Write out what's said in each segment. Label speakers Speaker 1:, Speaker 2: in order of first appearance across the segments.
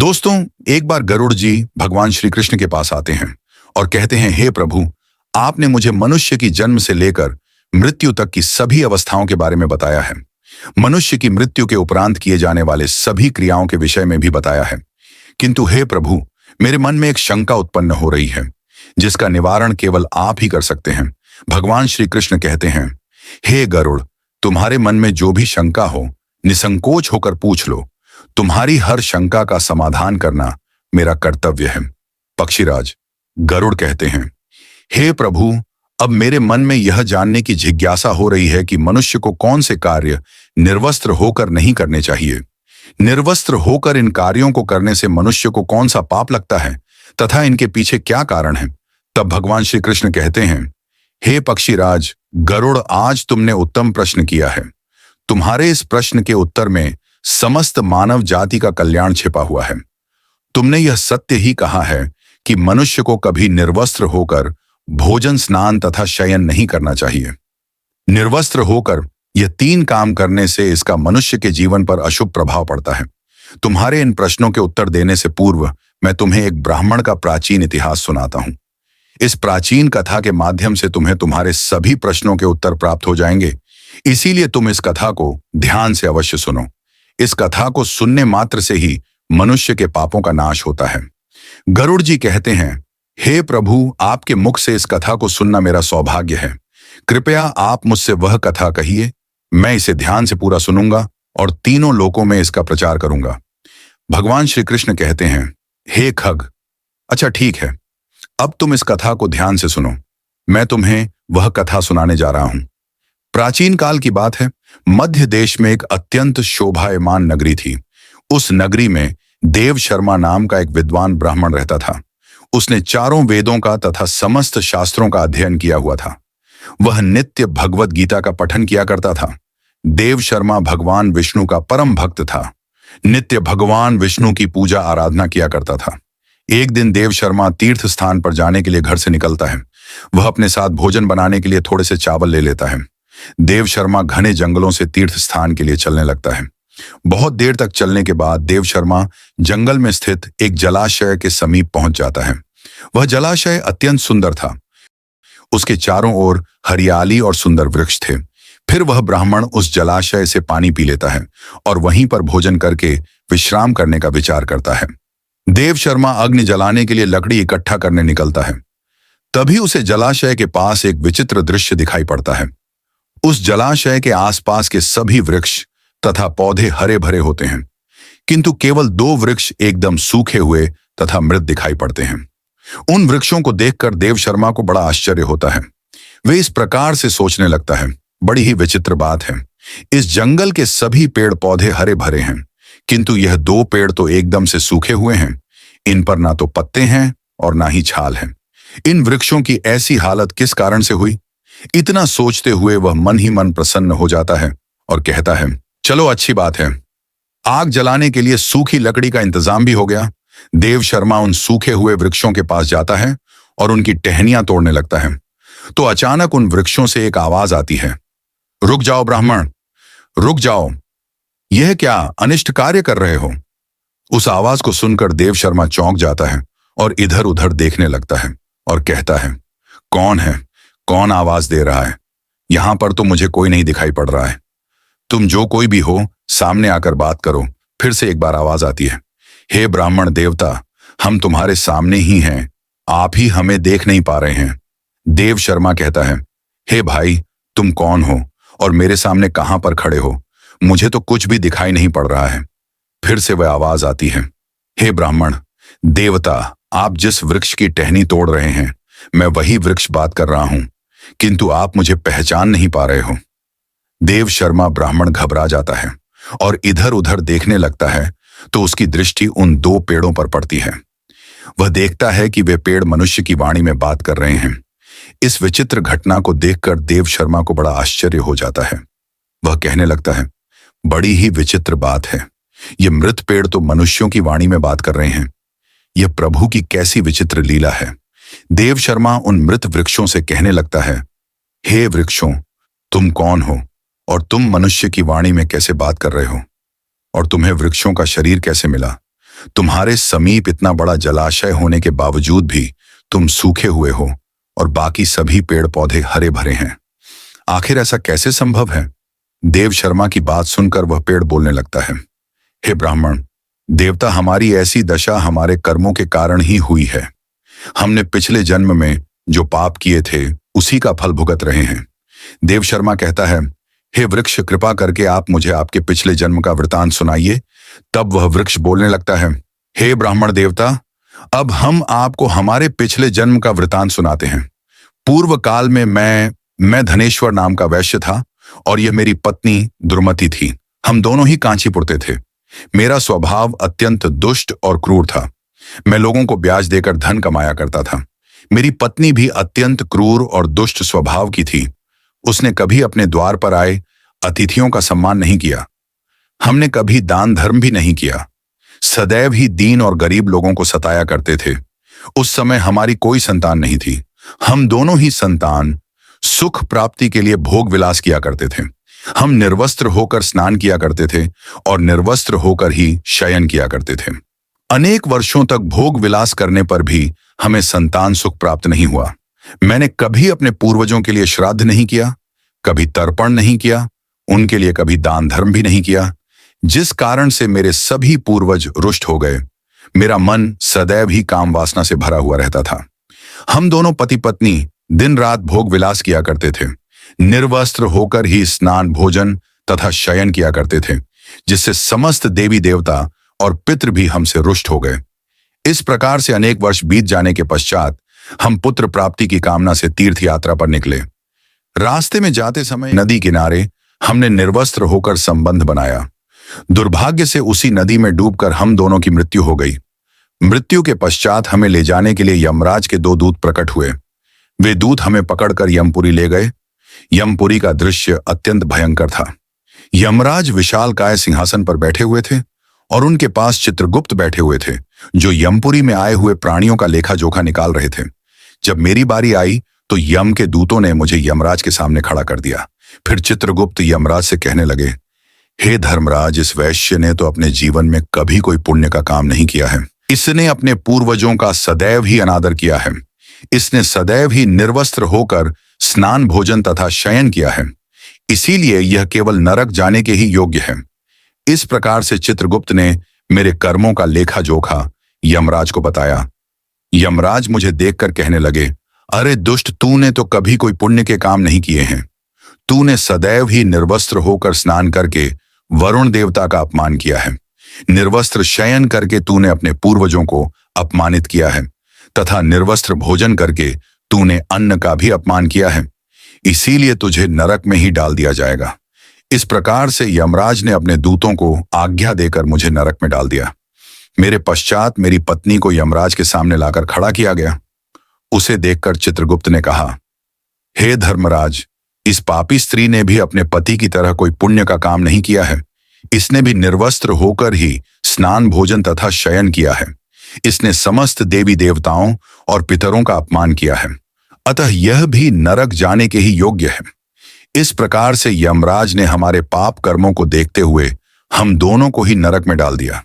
Speaker 1: दोस्तों, एक बार गरुड़ जी भगवान श्री कृष्ण के पास आते हैं और कहते हैं, हे प्रभु, आपने मुझे मनुष्य की जन्म से लेकर मृत्यु तक की सभी अवस्थाओं के बारे में बताया है। मनुष्य की मृत्यु के उपरांत किए जाने वाले सभी क्रियाओं के विषय में भी बताया है। किंतु हे प्रभु, मेरे मन में एक शंका उत्पन्न हो रही है जिसका निवारण केवल आप ही कर सकते हैं। भगवान श्री कृष्ण कहते हैं, हे गरुड़, तुम्हारे मन में जो भी शंका हो निसंकोच होकर पूछ लो। तुम्हारी हर शंका का समाधान करना मेरा कर्तव्य है। पक्षीराज गरुड़ कहते हैं, हे प्रभु, अब मेरे मन में यह जानने की जिज्ञासा हो रही है कि मनुष्य को कौन से कार्य निर्वस्त्र होकर नहीं करने चाहिए। निर्वस्त्र होकर इन कार्यों को करने से मनुष्य को कौन सा पाप लगता है तथा इनके पीछे क्या कारण है। तब भगवान श्री कृष्ण कहते हैं, हे पक्षीराज गरुड़, आज तुमने उत्तम प्रश्न किया है। तुम्हारे इस प्रश्न के उत्तर में समस्त मानव जाति का कल्याण छिपा हुआ है। तुमने यह सत्य ही कहा है कि मनुष्य को कभी निर्वस्त्र होकर भोजन, स्नान तथा शयन नहीं करना चाहिए। निर्वस्त्र होकर यह तीन काम करने से इसका मनुष्य के जीवन पर अशुभ प्रभाव पड़ता है। तुम्हारे इन प्रश्नों के उत्तर देने से पूर्व मैं तुम्हें एक ब्राह्मण का प्राचीन इतिहास सुनाता हूं। इस प्राचीन कथा के माध्यम से तुम्हें तुम्हारे सभी प्रश्नों के उत्तर प्राप्त हो जाएंगे। इसीलिए तुम इस कथा को ध्यान से अवश्य सुनो। इस कथा को सुनने मात्र से ही मनुष्य के पापों का नाश होता है। गरुड़ जी कहते हैं, हे प्रभु, आपके मुख से इस कथा को सुनना मेरा सौभाग्य है। कृपया आप मुझसे वह कथा कहिए। मैं इसे ध्यान से पूरा सुनूंगा और तीनों लोकों में इसका प्रचार करूंगा। भगवान श्री कृष्ण कहते हैं, हे खग, अच्छा ठीक है, अब तुम इस कथा को ध्यान से सुनो। मैं तुम्हें वह कथा सुनाने जा रहा हूं। प्राचीन काल की बात है। मध्य देश में एक अत्यंत शोभायमान नगरी थी। उस नगरी में देव शर्मा नाम का एक विद्वान ब्राह्मण रहता था। उसने चारों वेदों का तथा समस्त शास्त्रों का अध्ययन किया हुआ था। वह नित्य भगवत गीता का पठन किया करता था। देव शर्मा भगवान विष्णु का परम भक्त था। नित्य भगवान विष्णु की पूजा आराधना किया करता था। एक दिन देव शर्मा तीर्थ स्थान पर जाने के लिए घर से निकलता है। वह अपने साथ भोजन बनाने के लिए थोड़े से चावल ले लेता है। देव शर्मा घने जंगलों से तीर्थ स्थान के लिए चलने लगता है। बहुत देर तक चलने के बाद देव शर्मा जंगल में स्थित एक जलाशय के समीप पहुंच जाता है। वह जलाशय अत्यंत सुंदर था। उसके चारों ओर हरियाली और सुंदर वृक्ष थे। फिर वह ब्राह्मण उस जलाशय से पानी पी लेता है और वहीं पर भोजन करके विश्राम करने का विचार करता है। देव शर्मा अग्नि जलाने के लिए लकड़ी इकट्ठा करने निकलता है। तभी उसे जलाशय के पास एक विचित्र दृश्य दिखाई पड़ता है। उस जलाशय के आसपास के सभी वृक्ष तथा पौधे हरे भरे होते हैं, किंतु केवल दो वृक्ष एकदम सूखे हुए तथा मृत दिखाई पड़ते हैं। उन वृक्षों को देखकर देव शर्मा को बड़ा आश्चर्य होता है। वे इस प्रकार से सोचने लगता है, बड़ी ही विचित्र बात है। इस जंगल के सभी पेड़ पौधे हरे भरे हैं, किंतु यह दो पेड़ तो एकदम से सूखे हुए हैं। इन पर ना तो पत्ते हैं और ना ही छाल है। इन वृक्षों की ऐसी हालत किस कारण से हुई? इतना सोचते हुए वह मन ही मन प्रसन्न हो जाता है और कहता है, चलो अच्छी बात है, आग जलाने के लिए सूखी लकड़ी का इंतजाम भी हो गया। देव शर्मा उन सूखे हुए वृक्षों के पास जाता है और उनकी टहनियां तोड़ने लगता है। तो अचानक उन वृक्षों से एक आवाज आती है, रुक जाओ ब्राह्मण, रुक जाओ, यह क्या अनिष्ट कार्य कर रहे हो? उस आवाज को सुनकर देव शर्मा चौंक जाता है और इधर उधर देखने लगता है और कहता है, कौन है? कौन आवाज दे रहा है? यहां पर तो मुझे कोई नहीं दिखाई पड़ रहा है। तुम जो कोई भी हो, सामने आकर बात करो। फिर से एक बार आवाज आती है, हे ब्राह्मण देवता, हम तुम्हारे सामने ही हैं, आप ही हमें देख नहीं पा रहे हैं। देव शर्मा कहता है, हे भाई, तुम कौन हो और मेरे सामने कहां पर खड़े हो? मुझे तो कुछ भी दिखाई नहीं पड़ रहा है। फिर से वह आवाज आती है, हे ब्राह्मण देवता, आप जिस वृक्ष की टहनी तोड़ रहे हैं, मैं वही वृक्ष बात कर रहा हूं, किंतु आप मुझे पहचान नहीं पा रहे हो। देव शर्मा ब्राह्मण घबरा जाता है और इधर उधर देखने लगता है तो उसकी दृष्टि उन दो पेड़ों पर पड़ती है। वह देखता है कि वे पेड़ मनुष्य की वाणी में बात कर रहे हैं। इस विचित्र घटना को देखकर देव शर्मा को बड़ा आश्चर्य हो जाता है। वह कहने लगता है, बड़ी ही विचित्र बात है, ये मृत पेड़ तो मनुष्यों की वाणी में बात कर रहे हैं। यह प्रभु की कैसी विचित्र लीला है। देव शर्मा उन मृत वृक्षों से कहने लगता है, हे वृक्षों, तुम कौन हो और तुम मनुष्य की वाणी में कैसे बात कर रहे हो? और तुम्हें वृक्षों का शरीर कैसे मिला? तुम्हारे समीप इतना बड़ा जलाशय होने के बावजूद भी तुम सूखे हुए हो और बाकी सभी पेड़ पौधे हरे भरे हैं। आखिर ऐसा कैसे संभव है? देव शर्मा की बात सुनकर वह पेड़ बोलने लगता है। हे ब्राह्मण देवता, हमारी ऐसी दशा हमारे कर्मों के कारण ही हुई है। हमने पिछले जन्म में जो पाप किए थे उसी का फल भुगत रहे हैं। देव शर्मा कहता है, हे वृक्ष, कृपा करके आप मुझे आपके पिछले जन्म का वृतांत सुनाइए। तब वह वृक्ष बोलने लगता है, हे ब्राह्मण देवता, अब हम आपको हमारे पिछले जन्म का वृतांत सुनाते हैं। पूर्व काल में मैं धनेश्वर नाम का वैश्य था और यह मेरी पत्नी दुर्मति थी। हम दोनों ही कांचीपुर थे। मेरा स्वभाव अत्यंत दुष्ट और क्रूर था। मैं लोगों को ब्याज देकर धन कमाया करता था। मेरी पत्नी भी अत्यंत क्रूर और दुष्ट स्वभाव की थी। उसने कभी अपने द्वार पर आए अतिथियों का सम्मान नहीं किया। हमने कभी दान धर्म भी नहीं किया। सदैव ही दीन और गरीब लोगों को सताया करते थे। उस समय हमारी कोई संतान नहीं थी। हम दोनों ही संतान सुख प्राप्ति के लिए भोग विलास किया करते थे। हम निर्वस्त्र होकर स्नान किया करते थे और निर्वस्त्र होकर ही शयन किया करते थे। अनेक वर्षों तक भोग विलास करने पर भी हमें संतान सुख प्राप्त नहीं हुआ। मैंने कभी अपने पूर्वजों के लिए श्राद्ध नहीं किया, कभी तर्पण नहीं किया, उनके लिए कभी दान धर्म भी नहीं किया, जिस कारण से मेरे सभी पूर्वज रुष्ट हो गए। मेरा मन सदैव ही काम वासना से भरा हुआ रहता था। हम दोनों पति पत्नी दिन रात भोग विलास किया करते थे। निर्वस्त्र होकर ही स्नान, भोजन तथा शयन किया करते थे, जिससे समस्त देवी देवता और पितृ भी हमसे रुष्ट हो गए। इस प्रकार से अनेक वर्ष बीत जाने के पश्चात हम पुत्र प्राप्ति की कामना से तीर्थ यात्रा पर निकले। रास्ते में जाते समय नदी किनारे हमने निर्वस्त्र होकर संबंध बनाया। दुर्भाग्य से उसी नदी में डूबकर हम दोनों की मृत्यु हो गई। मृत्यु के पश्चात हमें ले जाने के लिए यमराज के 2 दूत प्रकट हुए। वे दूत हमें पकड़कर यमपुरी ले गए। यमपुरी का दृश्य अत्यंत भयंकर था। यमराज विशालकाय सिंहासन पर बैठे हुए थे और उनके पास चित्रगुप्त बैठे हुए थे, जो यमपुरी में आए हुए प्राणियों का लेखा जोखा निकाल रहे थे। जब मेरी बारी आई तो यम के दूतों ने मुझे यमराज के सामने खड़ा कर दिया। फिर चित्रगुप्त यमराज से कहने लगे, हे धर्मराज, इस वैश्य ने तो अपने जीवन में कभी कोई पुण्य का काम नहीं किया है। इसने अपने पूर्वजों का सदैव ही अनादर किया है। इसने सदैव ही निर्वस्त्र होकर स्नान, भोजन तथा शयन किया है। इसीलिए यह केवल नरक जाने के ही योग्य है। इस प्रकार से चित्रगुप्त ने मेरे कर्मों का लेखा जोखा यमराज को बताया। यमराज मुझे देखकर कहने लगे, अरे दुष्ट, तूने तो कभी कोई पुण्य के काम नहीं किए हैं। तूने सदैव ही निर्वस्त्र होकर स्नान करके वरुण देवता का अपमान किया है। निर्वस्त्र शयन करके तूने अपने पूर्वजों को अपमानित किया है तथा निर्वस्त्र भोजन करके तूने अन्न का भी अपमान किया है। इसीलिए तुझे नरक में ही डाल दिया जाएगा। इस प्रकार से यमराज ने अपने दूतों को आज्ञा देकर मुझे नरक में डाल दिया। मेरे पश्चात मेरी पत्नी को यमराज के सामने लाकर खड़ा किया गया। उसे देखकर चित्रगुप्त ने कहा, हे धर्मराज, इस पापी स्त्री ने भी अपने पति की तरह कोई पुण्य का काम नहीं किया है। इसने भी निर्वस्त्र होकर ही स्नान, भोजन तथा शयन किया है। इसने समस्त देवी देवताओं और पितरों का अपमान किया है, अतः यह भी नरक जाने के ही योग्य है। इस प्रकार से यमराज ने हमारे पाप कर्मों को देखते हुए हम दोनों को ही नरक में डाल दिया।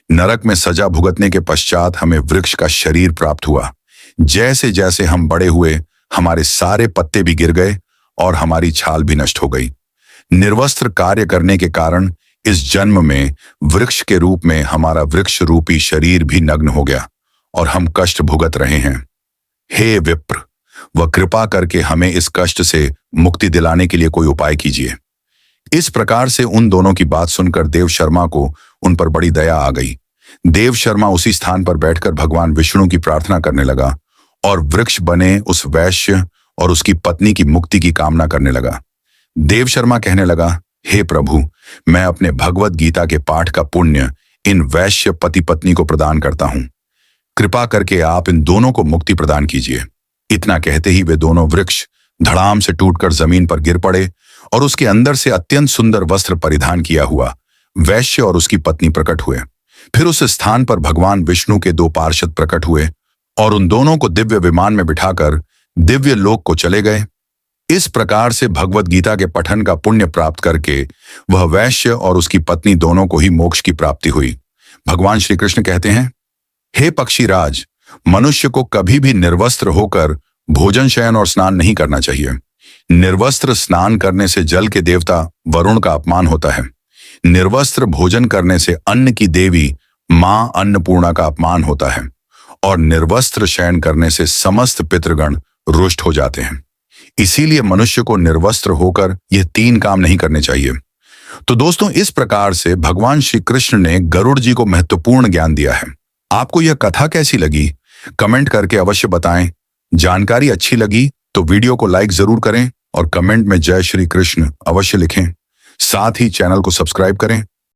Speaker 1: नरक में सजा भुगतने के पश्चात हमें वृक्ष का शरीर प्राप्त हुआ। जैसे जैसे हम बड़े हुए, हमारे सारे पत्ते भी गिर गए और हमारी छाल भी नष्ट हो गई। निर्वस्त्र कार्य करने के कारण इस जन्म में वृक्ष के रूप में हमारा वृक्ष रूपी शरीर भी नग्न हो गया और हम कष्ट भुगत रहे हैं। हे विप्र, वह कृपा करके हमें इस कष्ट से मुक्ति दिलाने के लिए कोई उपाय कीजिए। इस प्रकार से उन दोनों की बात सुनकर देव शर्मा को उन पर बड़ी दया आ गई। देव शर्मा उसी स्थान पर बैठकर भगवान विष्णु की प्रार्थना करने लगा और वृक्ष बने उस वैश्य और उसकी पत्नी की मुक्ति की कामना करने लगा। देव शर्मा कहने लगा, हे प्रभु, मैं अपने भगवत गीता के पाठ का पुण्य इन वैश्य पति पत्नी को प्रदान करता हूं। कृपा करके आप इन दोनों को मुक्ति प्रदान कीजिए। इतना कहते ही वे दोनों वृक्ष धड़ाम से टूटकर जमीन पर गिर पड़े और उसके अंदर से अत्यंत सुंदर वस्त्र परिधान किया हुआ वैश्य और उसकी पत्नी प्रकट हुए। फिर उस स्थान पर भगवान विष्णु के 2 पार्षद प्रकट हुए और उन दोनों को दिव्य विमान में बिठाकर दिव्य लोक को चले गए। इस प्रकार से भगवत गीता के पठन का पुण्य प्राप्त करके वह वैश्य और उसकी पत्नी दोनों को ही मोक्ष की प्राप्ति हुई। भगवान श्री कृष्ण कहते हैं, हे पक्षीराज, मनुष्य को कभी भी निर्वस्त्र होकर भोजन, शयन और स्नान नहीं करना चाहिए। निर्वस्त्र स्नान करने से जल के देवता वरुण का अपमान होता है। निर्वस्त्र भोजन करने से अन्न की देवी मां अन्नपूर्णा का अपमान होता है। और निर्वस्त्र शयन करने से समस्त पितृगण रुष्ट हो जाते हैं। इसीलिए मनुष्य को निर्वस्त्र होकर यह 3 काम नहीं करने चाहिए। तो दोस्तों, इस प्रकार से भगवान श्री कृष्ण ने गरुड़ जी को महत्वपूर्ण ज्ञान दिया है। आपको यह कथा कैसी लगी? कमेंट करके अवश्य बताएं। जानकारी अच्छी लगी तो वीडियो को लाइक जरूर करें और कमेंट में जय श्री कृष्ण अवश्य लिखें। साथ ही चैनल को सब्सक्राइब करें